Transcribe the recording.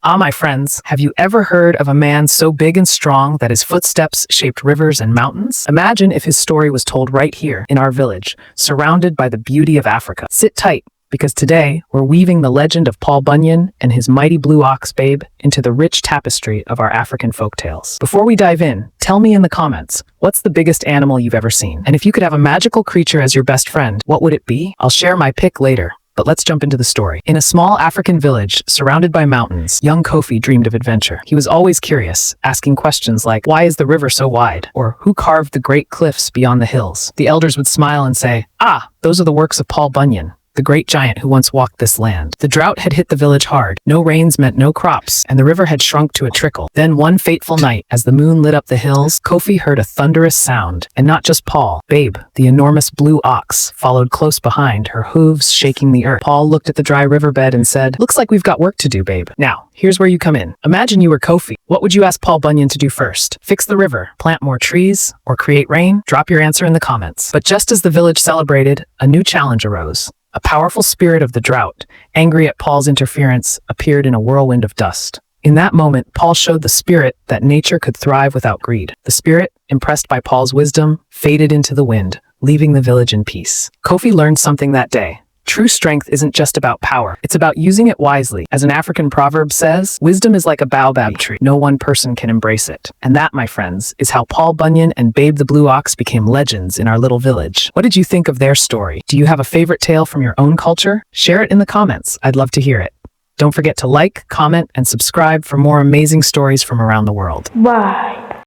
Ah, my friends, have you ever heard of a man so big and strong that his footsteps shaped rivers and mountains? Imagine if his story was told right here in our village, surrounded by the beauty of Africa. Sit tight, because today we're weaving the legend of Paul Bunyan and his mighty blue ox babe into the rich tapestry of our African folktales. Before we dive in, tell me in the comments, what's the biggest animal you've ever seen? And if you could have a magical creature as your best friend, what would it be? I'll share my pick later. But let's jump into the story. In a small African village surrounded by mountains, young Kofi dreamed of adventure. He was always curious, asking questions like, why is the river so wide? Or who carved the great cliffs beyond the hills? The elders would smile and say, ah, those are the works of Paul Bunyan, the great giant who once walked this land. The drought had hit the village hard. No rains meant no crops, and the river had shrunk to a trickle. Then one fateful night, as the moon lit up the hills, Kofi heard a thunderous sound. And not just Paul. Babe, the enormous blue ox, followed close behind, her hooves shaking the earth. Paul looked at the dry riverbed and said, looks like we've got work to do, babe. Now, here's where you come in. Imagine you were Kofi. What would you ask Paul Bunyan to do first? Fix the river, plant more trees, or create rain? Drop your answer in the comments. But just as the village celebrated, a new challenge arose. A powerful spirit of the drought, angry at Paul's interference, appeared in a whirlwind of dust. In that moment, Paul showed the spirit that nature could thrive without greed. The spirit, impressed by Paul's wisdom, faded into the wind, leaving the village in peace. Kofi learned something that day. True strength isn't just about power. It's about using it wisely. As an African proverb says, wisdom is like a baobab tree. No one person can embrace it. And that, my friends, is how Paul Bunyan and Babe the Blue Ox became legends in our little village. What did you think of their story? Do you have a favorite tale from your own culture? Share it in the comments. I'd love to hear it. Don't forget to like, comment, and subscribe for more amazing stories from around the world. Bye.